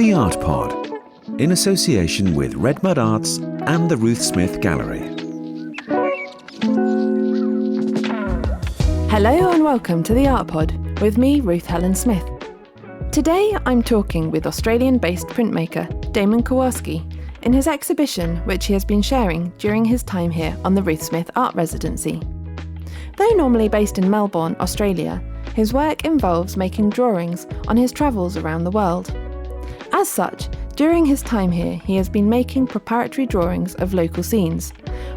The Art Pod, in association with Red Mud Arts and the Ruth Smith Gallery. Hello and welcome to The Art Pod with me, Ruth Helen Smith. Today I'm talking with Australian-based printmaker Damon Kowarsky in his exhibition which he has been sharing during his time here on the Ruth Smith Art Residency. Though normally based in Melbourne, Australia, his work involves making drawings on his travels around the world. As such, during his time here, he has been making preparatory drawings of local scenes,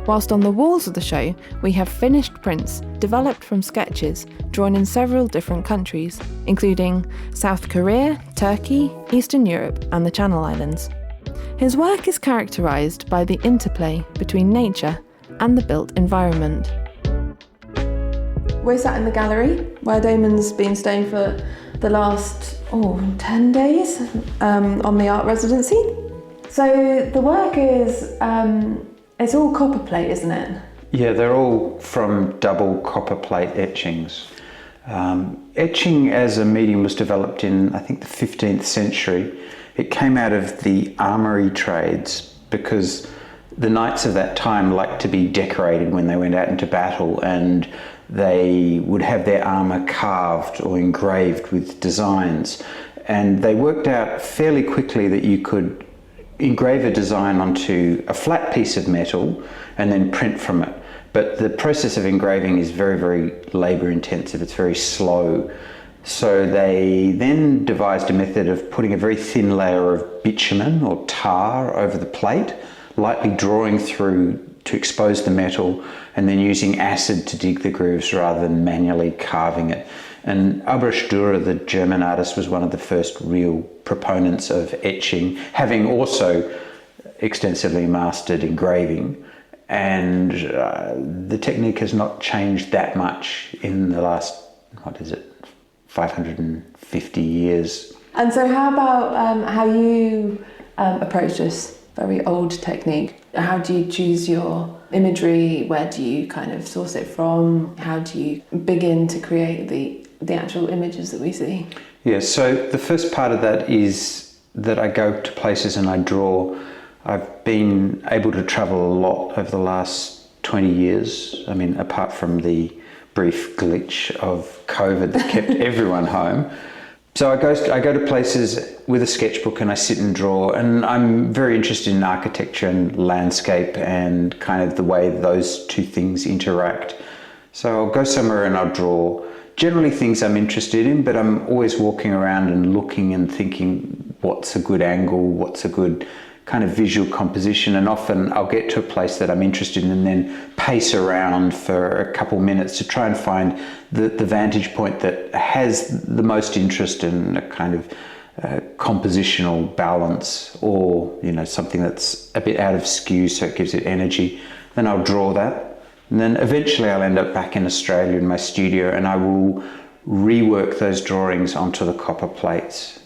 whilst on the walls of the show we have finished prints developed from sketches drawn in several different countries, including South Korea, Turkey, Eastern Europe and the Channel Islands. His work is characterised by the interplay between nature and the built environment. We're sat in the gallery where Damon's been staying for the last 10 days on the Art Residency. So the work is, it's all copper plate, isn't it? Yeah, they're all from double copper plate etchings. Etching as a medium was developed in, I think, the 15th century. It came out of the armoury trades because the knights of that time liked to be decorated when they went out into battle, and they would have their armour carved or engraved with designs. And they worked out fairly quickly that you could engrave a design onto a flat piece of metal and then print from it. But the process of engraving is very, very labour intensive. It's very slow. So they then devised a method of putting a very thin layer of bitumen or tar over the plate, lightly drawing through to expose the metal, and then using acid to dig the grooves rather than manually carving it. And Albrecht Dürer, the German artist, was one of the first real proponents of etching, having also extensively mastered engraving. And the technique has not changed that much in the last, 550 years. And so how about how you approach this very old technique? How do you choose your imagery? Where do you kind of source it from? How do you begin to create the actual images that we see? Yeah, so the first part of that is that I go to places and I draw. I've been able to travel a lot over the last 20 years. I mean, apart from the brief glitch of COVID that kept everyone home. So I go to places with a sketchbook and I sit and draw, and I'm very interested in architecture and landscape and kind of the way those two things interact. So I'll go somewhere and I'll draw generally things I'm interested in, but I'm always walking around and looking and thinking what's a good angle, what's a good kind of visual composition, and often I'll get to a place that I'm interested in and then pace around for a couple minutes to try and find the vantage point that has the most interest in a kind of compositional balance, or something that's a bit out of skew so it gives it energy. Then I'll draw that, and then eventually I'll end up back in Australia in my studio and I will rework those drawings onto the copper plates.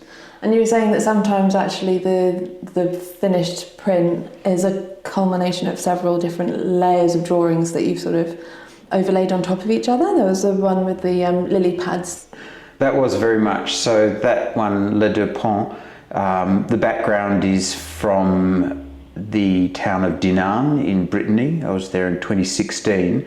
And you were saying that sometimes actually the finished print is a culmination of several different layers of drawings that you've sort of overlaid on top of each other. There was the one with the lily pads. That was very much. So that one, Les Deux Ponts, the background is from the town of Dinan in Brittany. I was there in 2016.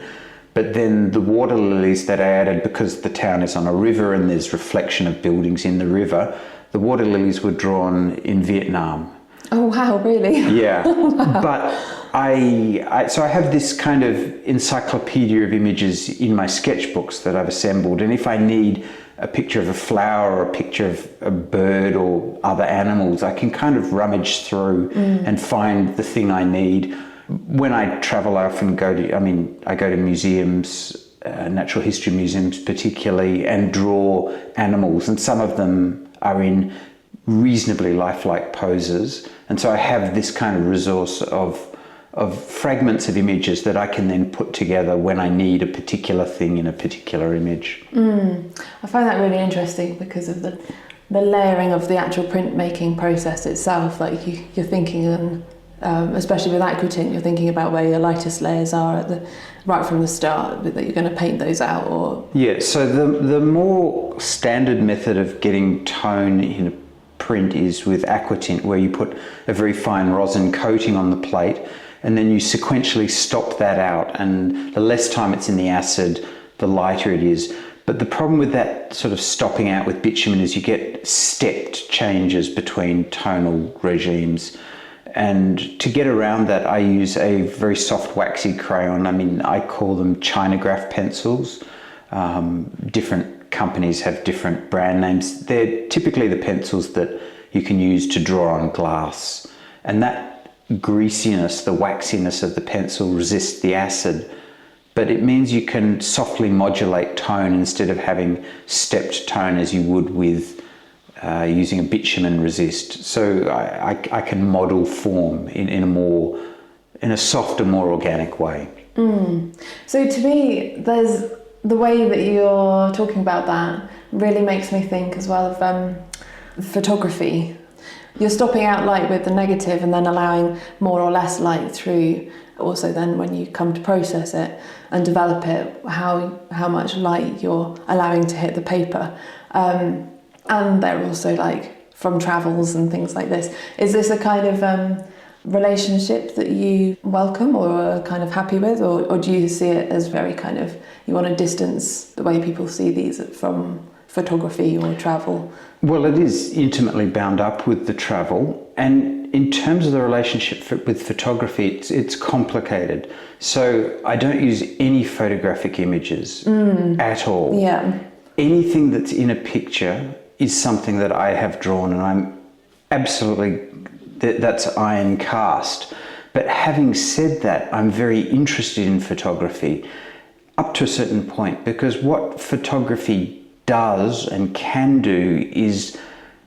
But then the water lilies that I added, because the town is on a river and there's reflection of buildings in the river, the water lilies were drawn in Vietnam. Oh wow, really? Yeah. Wow. But so I have this kind of encyclopedia of images in my sketchbooks that I've assembled, and if I need a picture of a flower or a picture of a bird or other animals, I can kind of rummage through and find the thing I need. When I travel, I often go to museums, natural history museums particularly, and draw animals, and some of them are in reasonably lifelike poses. And so I have this kind of resource of fragments of images that I can then put together when I need a particular thing in a particular image. I find that really interesting because of the layering of the actual printmaking process itself. Like you're thinking, especially with aquatint, you're thinking about where your lightest layers are right from the start, that you're going to paint those out. Or yeah, so the more standard method of getting tone in a print is with aquatint, where you put a very fine rosin coating on the plate, and then you sequentially stop that out, and the less time it's in the acid, the lighter it is. But the problem with that sort of stopping out with bitumen is you get stepped changes between tonal regimes. And to get around that, I use a very soft waxy crayon. I mean, I call them Chinograph pencils. Different companies have different brand names. They're typically the pencils that you can use to draw on glass. And that greasiness, the waxiness of the pencil resists the acid, but it means you can softly modulate tone instead of having stepped tone as you would with using a bitumen resist. So I can model form in a softer, more organic way. So to me, there's the way that you're talking about that really makes me think as well of photography. You're stopping out light with the negative and then allowing more or less light through. Also then when you come to process it and develop it, how much light you're allowing to hit the paper. And they're also like from travels and things like this. Is this a kind of relationship that you welcome or are kind of happy with, or do you see it as very kind of, you want to distance the way people see these from photography or travel? Well, it is intimately bound up with the travel, and in terms of the relationship with photography, it's complicated. So I don't use any photographic images at all. Yeah. Anything that's in a picture is something that I have drawn, and I'm absolutely, that's iron cast. But having said that, I'm very interested in photography up to a certain point, because what photography does and can do is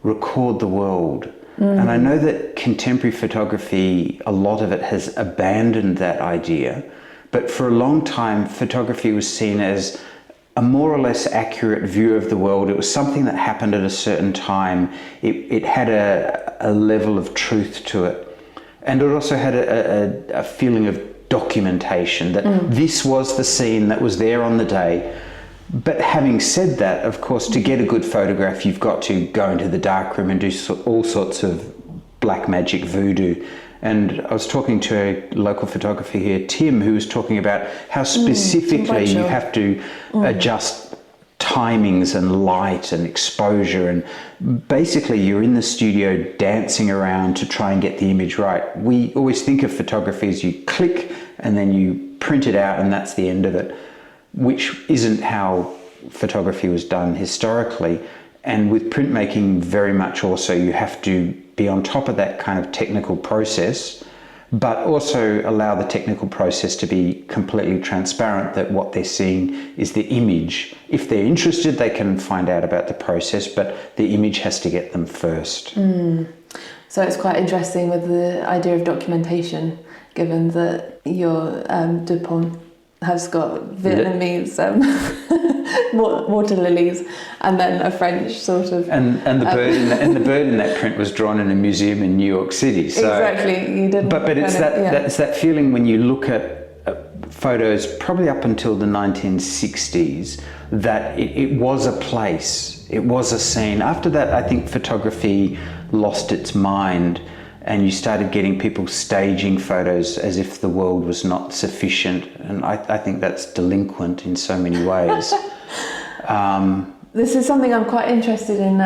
record the world. And I know that contemporary photography, a lot of it has abandoned that idea, but for a long time photography was seen as a more or less accurate view of the world. It was something that happened at a certain time. It had a level of truth to it, and it also had a feeling of documentation, that this was the scene that was there on the day. But having said that, of course, to get a good photograph, you've got to go into the darkroom and do all sorts of black magic voodoo. And I was talking to a local photographer here, Tim, who was talking about how specifically you have to adjust timings and light and exposure. And basically you're in the studio dancing around to try and get the image right. We always think of photography as you click and then you print it out and that's the end of it, which isn't how photography was done historically. And with printmaking, very much also you have to be on top of that kind of technical process, but also allow the technical process to be completely transparent, that what they're seeing is the image. If they're interested, they can find out about the process, but the image has to get them first. So it's quite interesting with the idea of documentation, given that your Dupont has got Vietnamese water lilies and then a French sort of... And the bird in that print was drawn in a museum in New York City. So, exactly, you didn't... But it's it's that feeling when you look at photos probably up until the 1960s, that it was a place, it was a scene. After that, I think photography lost its mind, and you started getting people staging photos as if the world was not sufficient. And I think that's delinquent in so many ways. This is something I'm quite interested in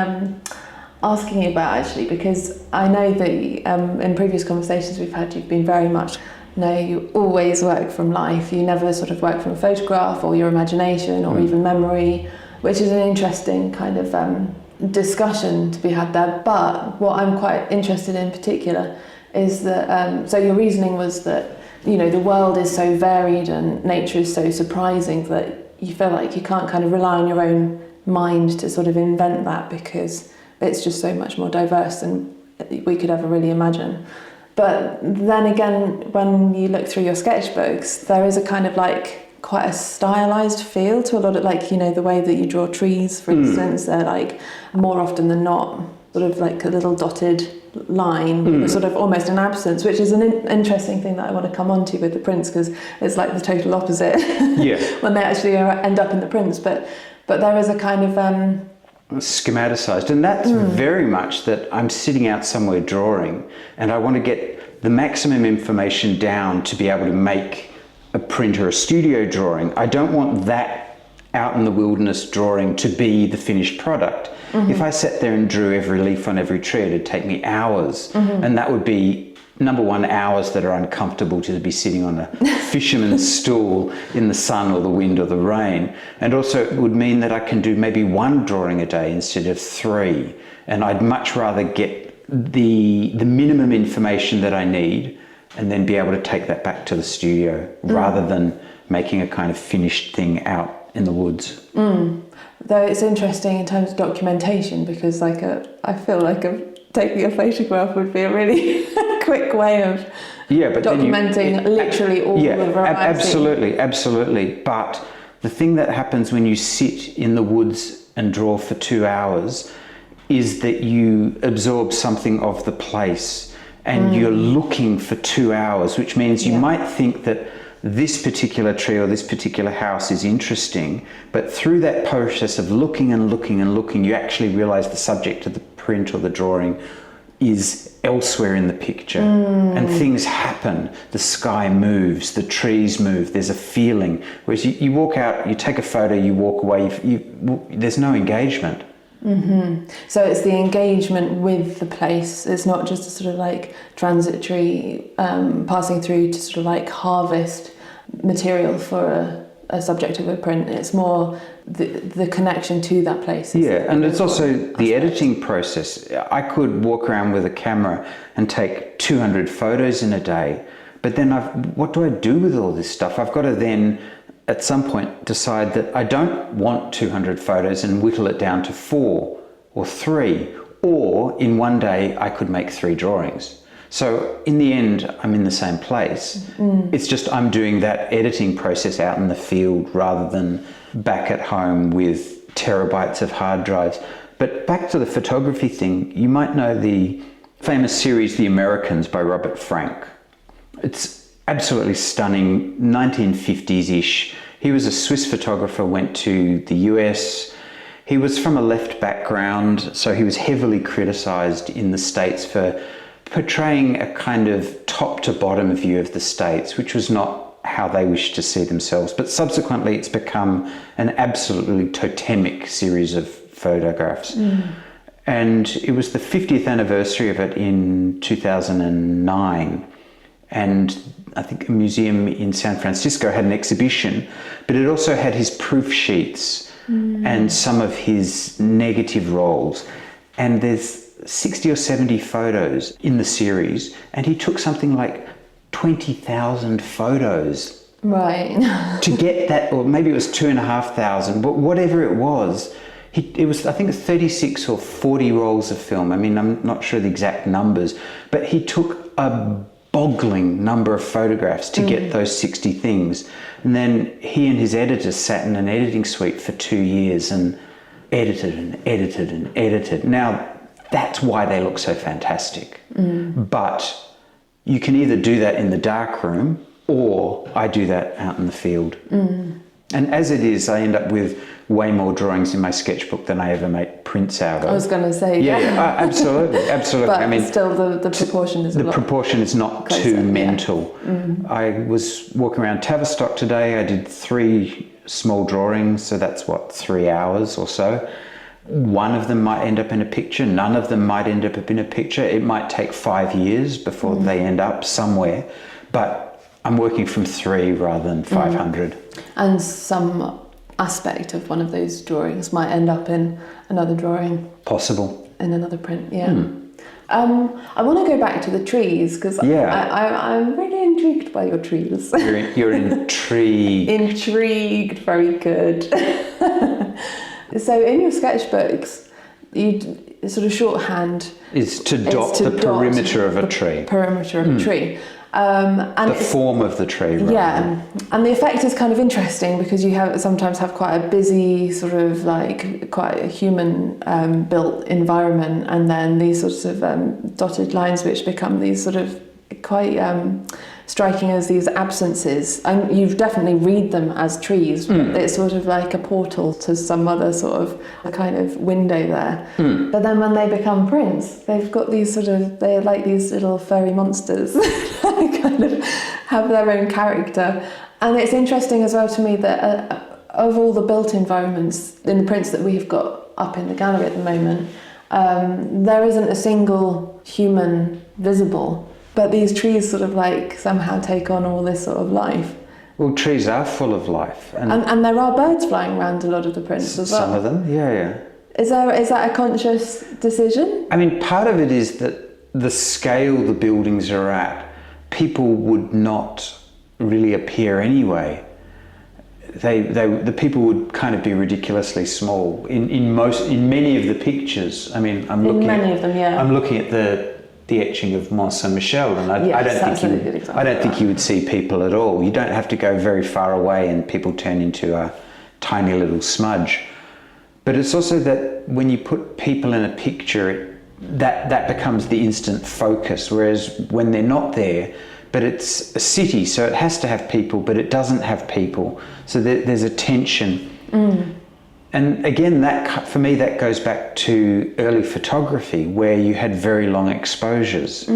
asking you about, actually, because I know that in previous conversations we've had, you've been very much, you always work from life. You never sort of work from a photograph or your imagination or even memory, which is an interesting kind of discussion to be had there. But what I'm quite interested in particular is that so your reasoning was that the world is so varied and nature is so surprising that you feel like you can't kind of rely on your own mind to sort of invent that, because it's just so much more diverse than we could ever really imagine. But then again, when you look through your sketchbooks, there is a kind of like quite a stylized feel to a lot of the way that you draw trees, for instance. They're like more often than not sort of like a little dotted line, sort of almost an absence, which is an interesting thing that I want to come on to with the prints, because it's like the total opposite when they actually end up in the prints. But there is a kind of schematicized. And that's very much that I'm sitting out somewhere drawing and I want to get the maximum information down to be able to make a print or a studio drawing. I don't want that out in the wilderness drawing to be the finished product. If I sat there and drew every leaf on every tree, it'd take me hours. And that would be, number one, hours that are uncomfortable to be sitting on a fisherman's stool in the sun or the wind or the rain. And also it would mean that I can do maybe one drawing a day instead of 3. And I'd much rather get the minimum information that I need and then be able to take that back to the studio rather than making a kind of finished thing out in the woods. Though it's interesting in terms of documentation, because I feel like taking a photograph would be a really quick way of documenting literally all the variety. Absolutely. But the thing that happens when you sit in the woods and draw for 2 hours is that you absorb something of the place and you're looking for 2 hours, which means you might think that this particular tree or this particular house is interesting, but through that process of looking and looking and looking, you actually realize the subject of the print or the drawing is elsewhere in the picture. And things happen. The sky moves, the trees move, there's a feeling. Whereas you walk out, you take a photo, you walk away, there's no engagement. So it's the engagement with the place. It's not just a sort of like transitory passing through to sort of like harvest material for a subject of a print. It's more the connection to that place. And it's also the editing process. I could walk around with a camera and take 200 photos in a day, but then what do I do with all this stuff? I've got to then at some point decide that I don't want 200 photos and whittle it down to 4 or 3, or in one day I could make 3 drawings. So in the end, I'm in the same place. It's just I'm doing that editing process out in the field rather than back at home with terabytes of hard drives. But back to the photography thing, you might know the famous series The Americans by Robert Frank. It's absolutely stunning, 1950s-ish. He was a Swiss photographer, went to the US. He was from a left background, so he was heavily criticized in the States for portraying a kind of top to bottom view of the States, which was not how they wished to see themselves. But subsequently it's become an absolutely totemic series of photographs. And it was the 50th anniversary of it in 2009. And I think a museum in San Francisco had an exhibition, but it also had his proof sheets and some of his negative rolls. And there's 60 or 70 photos in the series, and he took something like 20,000 photos. Right. To get that, or maybe it was 2,500, but whatever it was, it was, I think, 36 or 40 rolls of film. I mean, I'm not sure the exact numbers, but he took a boggling number of photographs to get those 60 things. And then he and his editor sat in an editing suite for 2 years and edited and edited and edited. Now, that's why they look so fantastic. But you can either do that in the dark room or I do that out in the field. And as it is, I end up with way more drawings in my sketchbook than I ever make prints out of. I was going to say, absolutely. But I mean, still the proportion is the proportion is not closer, too mental. I was walking around Tavistock today. I did 3 small drawings, so that's 3 hours or so. One of them might end up in a picture, none of them might end up in a picture. It might take 5 years before they end up somewhere, but I'm working from 3 rather than 500. And some aspect of one of those drawings might end up in another drawing. Possible. In another print, I want to go back to the trees, because I'm really intrigued by your trees. You're intrigued. Intrigued, very good. So in your sketchbooks, you sort of shorthand is to dot the perimeter of a tree. Perimeter of a tree. And the form of the tree. Right? And the effect is kind of interesting because you sometimes have quite a busy sort of like quite a human built environment, and then these sorts of dotted lines which become these sort of quite striking as these absences. And you definitely read them as trees, but it's sort of like a portal to some other sort of a kind of window there. But then when they become prints, they've got these they're like these little furry monsters. They kind of have their own character. And it's interesting as well to me that of all the built environments in the prints that we've got up in the gallery at the moment, there isn't a single human visible, but these trees sort of like somehow take on all this sort of life. Well, trees are full of life. And there are birds flying around a lot of the prints as well. Some of them, yeah. Is that a conscious decision? I mean, part of it is that the scale the buildings are at, people would not really appear anyway. The people would kind of be ridiculously small in many of the pictures. I mean, I'm looking at the etching of Mont Saint Michel, and I don't think you would see people at all. You don't have to go very far away, and people turn into a tiny little smudge. But it's also that when you put people in a picture, that becomes the instant focus. Whereas when they're not there, but it's a city, so it has to have people, but it doesn't have people. So there's a tension. And again, that for me, that goes back to early photography, where you had very long exposures.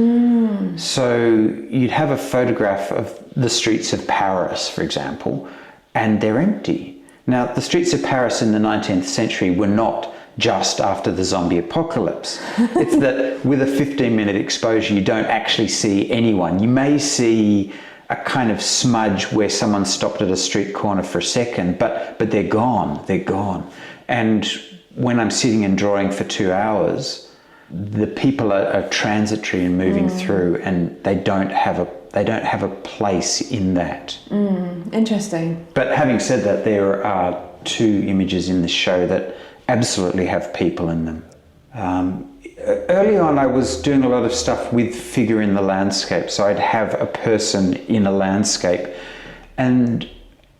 So you'd have a photograph of the streets of Paris, for example, and they're empty. Now, the streets of Paris in the 19th century were not just after the zombie apocalypse. It's that with a 15-minute exposure, you don't actually see anyone. You may see a kind of smudge where someone stopped at a street corner for a second, but they're gone. And when I'm sitting and drawing for 2 hours, the people are transitory and moving through, and they don't have a place in that. Interesting. But having said that, there are 2 images in the show that absolutely have people in them. Early on, I was doing a lot of stuff with figure in the landscape, so I'd have a person in a landscape, and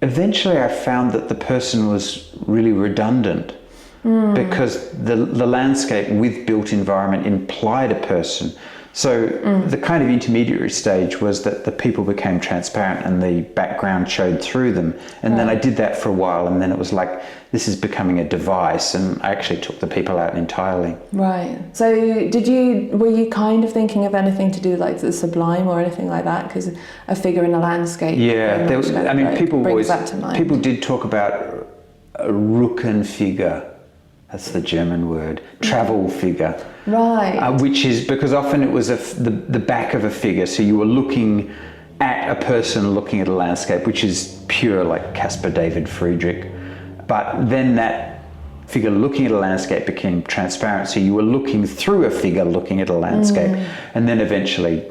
eventually I found that the person was really redundant because the landscape with built environment implied a person. So the kind of intermediary stage was that the people became transparent and the background showed through them. And then I did that for a while, and then it was like, this is becoming a device, and I actually took the people out entirely. Right. So were you kind of thinking of anything to do like the sublime or anything like that? Because a figure in a landscape. Yeah, people did talk about a Rücken figure. That's the German word. Travel figure. Right. Which is because often it was the back of a figure, so you were looking at a person looking at a landscape, which is pure like Caspar David Friedrich. But then that figure looking at a landscape became transparent, so you were looking through a figure looking at a landscape, and then eventually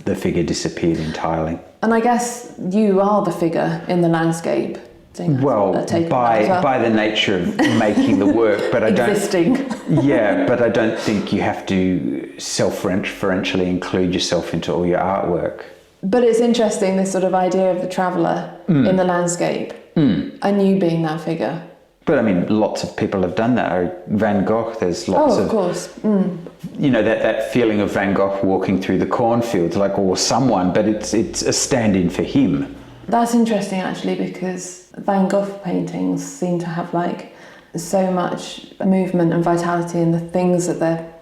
the figure disappeared entirely. And I guess you are the figure in the landscape. Well, by the nature of making the work, but I but I don't think you have to self-referentially include yourself into all your artwork. But it's interesting, this sort of idea of the traveller in the landscape, and you being that figure. But I mean, lots of people have done that. Van Gogh, there's lots of course. You know, that feeling of Van Gogh walking through the cornfields, like, or someone, but it's a stand-in for him. That's interesting, actually, because Van Gogh paintings seem to have like so much movement and vitality in the things that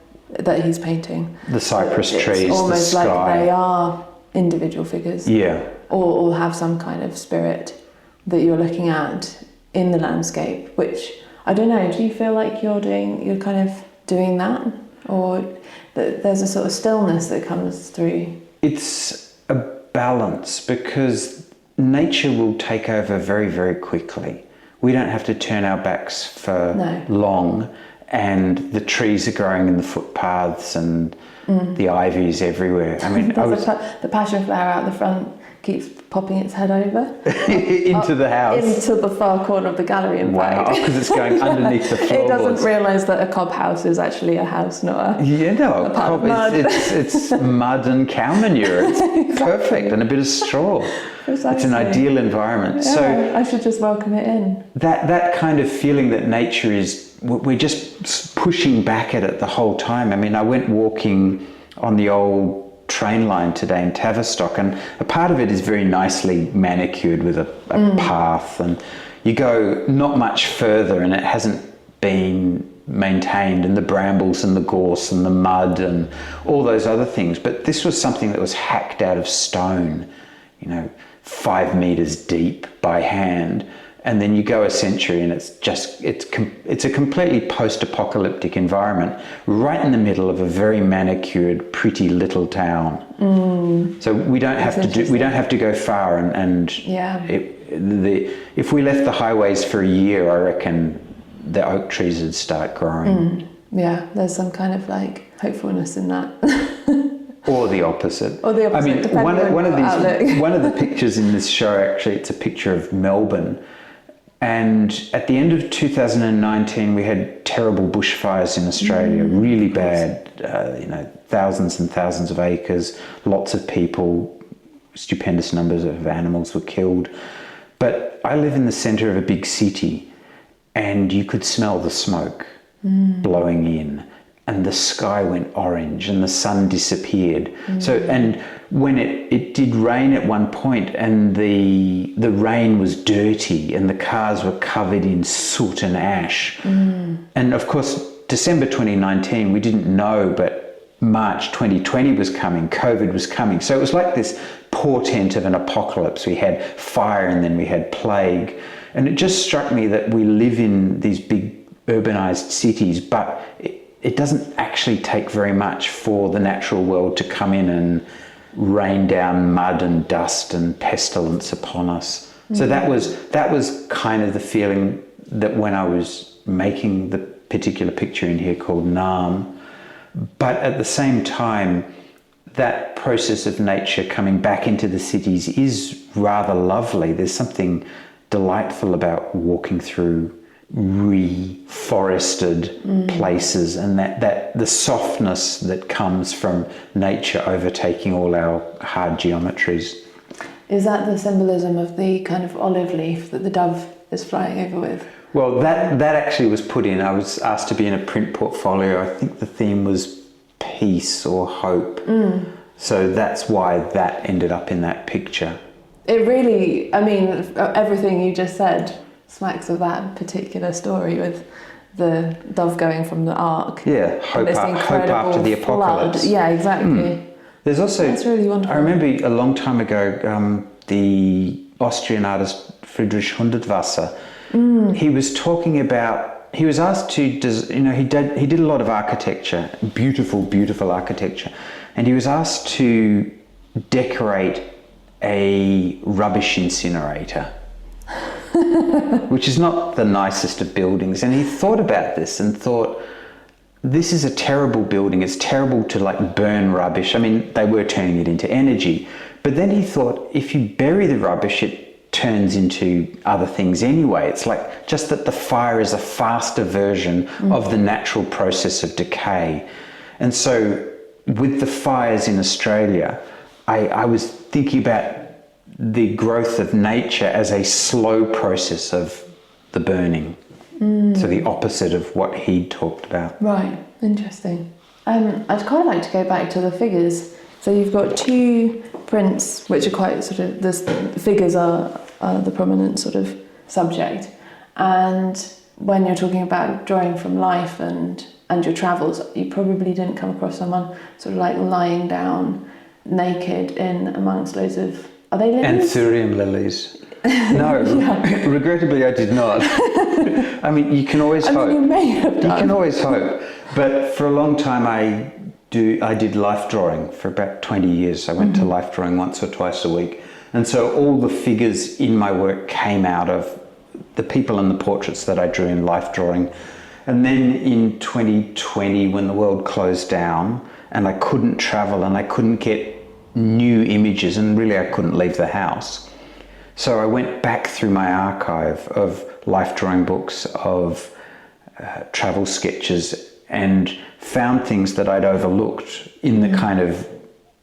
he's painting. The cypress trees, it's almost the sky. like they are individual figures. Yeah. Or have some kind of spirit that you're looking at in the landscape, which, I don't know, do you feel like you're kind of doing that? Or that there's a sort of stillness that comes through? It's a balance, because nature will take over very, very quickly. We don't have to turn our backs for long, and the trees are growing in the footpaths, and the ivy is everywhere. I mean, the passion flower out the front keeps popping its head over into the house, into the far corner of the gallery. In fact, because it's going underneath the floorboards. It doesn't realise that a cob house is actually a house, not a cob. It's mud and cow manure. It's perfect, and a bit of straw. Precisely. It's an ideal environment. Yeah, so I should just welcome it in. That kind of feeling that nature is, we're just pushing back at it the whole time. I mean, I went walking on the old train line today in Tavistock, and a part of it is very nicely manicured with a path, and you go not much further and it hasn't been maintained, and the brambles and the gorse and the mud and all those other things. But this was something that was hacked out of stone, 5 meters deep by hand. And then you go a century and it's a completely post-apocalyptic environment right in the middle of a very manicured, pretty little town. So we don't have to go far, if we left the highways for a year, I reckon the oak trees would start growing. Yeah, there's some kind of like hopefulness in that. Or the opposite. I mean, one of the pictures in this show, actually, it's a picture of Melbourne. And at the end of 2019, we had terrible bushfires in Australia, really bad, thousands and thousands of acres, lots of people, stupendous numbers of animals were killed. But I live in the centre of a big city, and you could smell the smoke blowing in, and the sky went orange and the sun disappeared. So, and when it did rain at one point, and the rain was dirty and the cars were covered in soot and ash. And of course, December 2019, we didn't know, but March 2020 was coming, COVID was coming. So it was like this portent of an apocalypse. We had fire and then we had plague. And it just struck me that we live in these big urbanized cities, but it doesn't actually take very much for the natural world to come in and rain down mud and dust and pestilence upon us. So that was kind of the feeling that when I was making the particular picture in here called Naam. But at the same time, that process of nature coming back into the cities is rather lovely. There's something delightful about walking through reforested places, and that the softness that comes from nature overtaking all our hard geometries. Is that the symbolism of the kind of olive leaf that the dove is flying over with? Well, that actually was put in. I was asked to be in a print portfolio. I think the theme was peace or hope. So that's why that ended up in that picture. It really, I mean, everything you just said smacks of that particular story with the dove going from the ark. Yeah, hope after the apocalypse. Flood. Yeah, exactly. There's also, that's really wonderful. I remember a long time ago, the Austrian artist Friedrich Hundertwasser, he was talking about, he was asked to, he did a lot of architecture, beautiful, beautiful architecture, and he was asked to decorate a rubbish incinerator. Which is not the nicest of buildings. And he thought about this and thought, this is a terrible building. It's terrible to burn rubbish. I mean, they were turning it into energy. But then he thought, if you bury the rubbish, it turns into other things anyway. It's like just that the fire is a faster version of the natural process of decay. And so with the fires in Australia, I was thinking about the growth of nature as a slow process of the burning. So the opposite of what he talked about. Right, interesting. I'd quite like to go back to the figures. So you've got two prints which are quite sort of, the figures are the prominent sort of subject. And when you're talking about drawing from life and your travels, you probably didn't come across someone sort of like lying down naked in amongst loads of, are they lilies? Anthurium lilies. No, regrettably I did not. I mean, you can always hope. You may have done. You can always hope. But for a long time I did life drawing for about 20 years. I went to life drawing once or twice a week. And so all the figures in my work came out of the people and the portraits that I drew in life drawing. And then in 2020, when the world closed down and I couldn't travel and I couldn't get new images, and really I couldn't leave the house. So I went back through my archive of life drawing books, of travel sketches, and found things that I'd overlooked in the kind of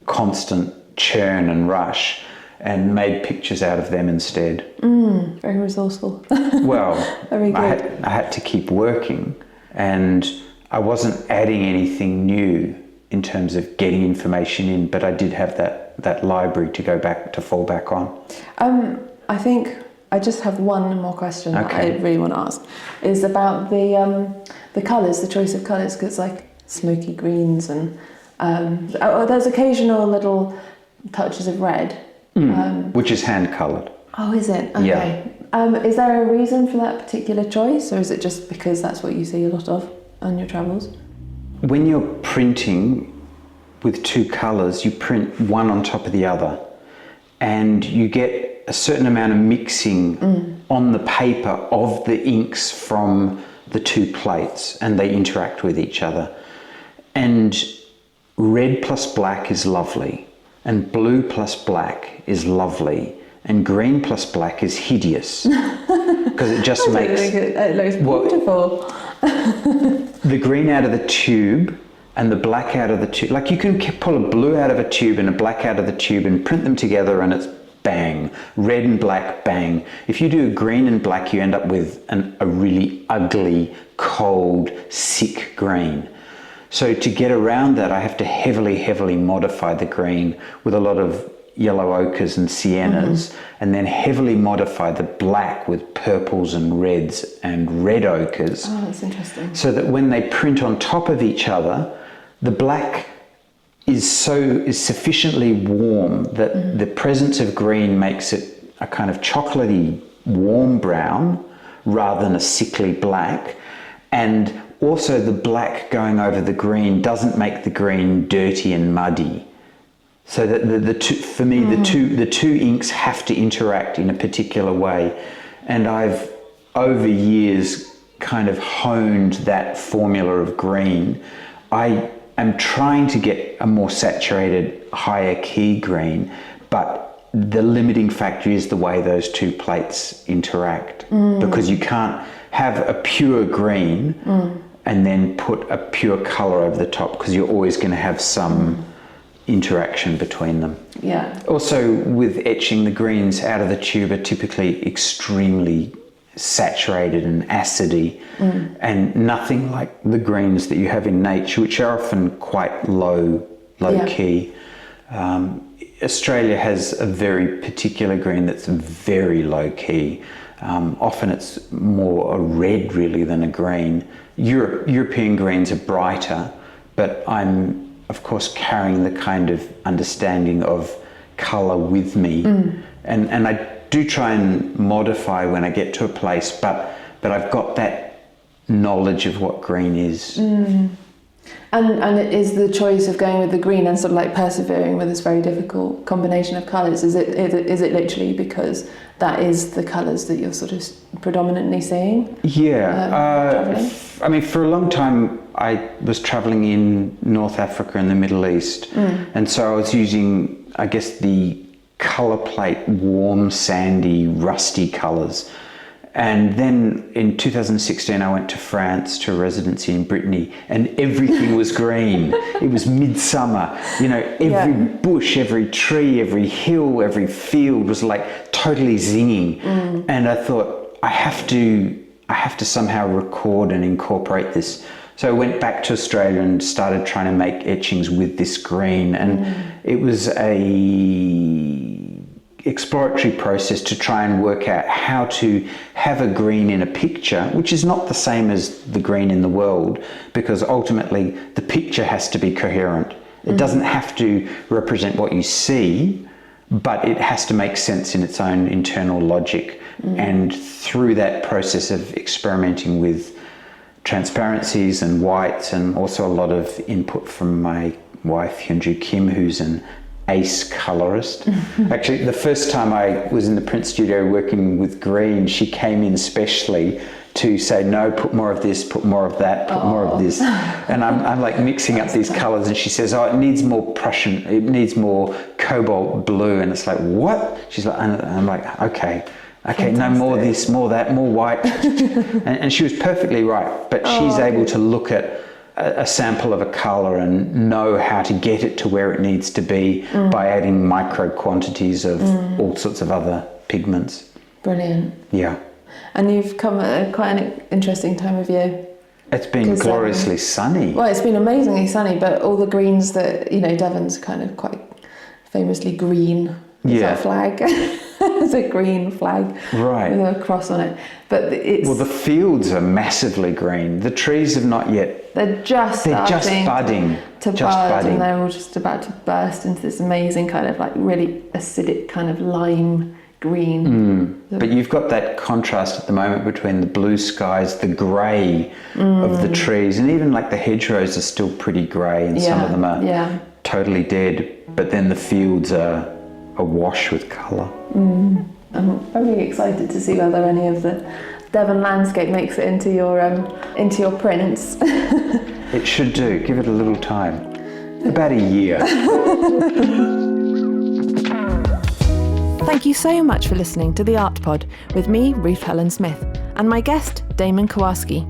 constant churn and rush, and made pictures out of them instead. Very resourceful. Well, Very good. I had to keep working, and I wasn't adding anything new. in terms of getting information in, but I did have that library to fall back on. I think I just have one more question that I really want to ask, is about the colours, the choice of colours, because like smoky greens and there's occasional little touches of red. Which is hand coloured. Oh, is it? Okay. Yeah. Is there a reason for that particular choice, or is it just because that's what you see a lot of on your travels? When you're printing with two colours, you print one on top of the other, and you get a certain amount of mixing on the paper of the inks from the two plates, and they interact with each other. And red plus black is lovely, and blue plus black is lovely, and green plus black is hideous because it just makes it looks beautiful. The green out of the tube and the black out of the tube, like you can pull a blue out of a tube and a black out of the tube and print them together and it's bang. Red and black, bang. If you do a green and black, you end up with a really ugly, cold, sick green. So to get around that, I have to heavily modify the green with a lot of yellow ochres and siennas, and then heavily modify the black with purples and reds and red ochres. Oh, that's interesting. So that when they print on top of each other, the black is sufficiently warm that the presence of green makes it a kind of chocolatey warm brown rather than a sickly black. And also the black going over the green doesn't make the green dirty and muddy. So that the two inks have to interact in a particular way. And I've over years kind of honed that formula of green. I am trying to get a more saturated, higher key green, but the limiting factor is the way those two plates interact, because you can't have a pure green and then put a pure color over the top, because you're always going to have some interaction between them. Yeah. Also, with etching, the greens out of the tube are typically extremely saturated and acidy, and nothing like the greens that you have in nature, which are often quite low key. Australia has a very particular green that's very low key. Often it's more a red really than a green. European greens are brighter, but I'm of course carrying the kind of understanding of colour with me, and I do try and modify when I get to a place, but I've got that knowledge of what green is. And it is the choice of going with the green and sort of like persevering with this very difficult combination of colours. Is it literally because that is the colours that you're sort of predominantly seeing? Yeah. I mean, for a long time I was travelling in North Africa and the Middle East, and so I was using, I guess, the colour plate, warm, sandy, rusty colours. And then in 2016, I went to France to a residency in Brittany, and everything was green. It was midsummer. You know, every bush, every tree, every hill, every field was like totally zinging. And I thought, I have to somehow record and incorporate this. So I went back to Australia and started trying to make etchings with this green, and it was a exploratory process to try and work out how to have a green in a picture, which is not the same as the green in the world, because ultimately the picture has to be coherent. It doesn't have to represent what you see, but it has to make sense in its own internal logic. And through that process of experimenting with transparencies and whites, and also a lot of input from my wife Hyunju Kim, who's an ace colorist. Actually, the first time I was in the print studio working with green, she came in specially to say, no, put more of this, put more of that, put more of this. And I'm like mixing up these colors, and she says, oh, it needs more Prussian, it needs more cobalt blue. And it's like, what? She's like, and I'm like, okay, Fantastic. No, more this, more that, more white. and she was perfectly right, but she's able to look at a sample of a colour and know how to get it to where it needs to be by adding micro quantities of all sorts of other pigments. Brilliant. Yeah. And you've come at quite an interesting time of year It's been gloriously sunny. Well, it's been amazingly sunny, but all the greens that, Devon's kind of quite famously green. It's a flag. It's a green flag. Right. With a cross on it. But it's... Well, the fields are massively green. The trees have not yet... They're just budding. To bud, and they're all just about to burst into this amazing kind of like really acidic kind of lime green. But you've got that contrast at the moment between the blue skies, the grey of the trees, and even like the hedgerows are still pretty grey, and some of them are totally dead, but then the fields are awash with colour. I'm very excited to see whether any of the Devon landscape makes it into your prints. It should do. Give it a little time. About a year. Thank you so much for listening to The Art Pod with me, Ruth Helen Smith, and my guest, Damon Kowarsky.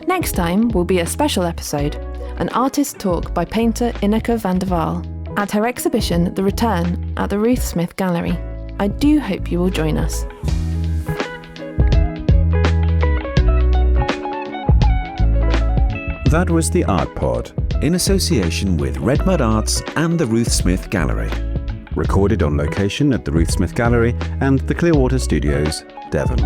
Next time will be a special episode, an artist talk by painter Ineke van der Waal at her exhibition The Return at the Ruth Smith Gallery. I do hope you will join us. That was The Art Pod, in association with Red Mud Arts and the Ruth Smith Gallery. Recorded on location at the Ruth Smith Gallery and the Clearwater Studios, Devon.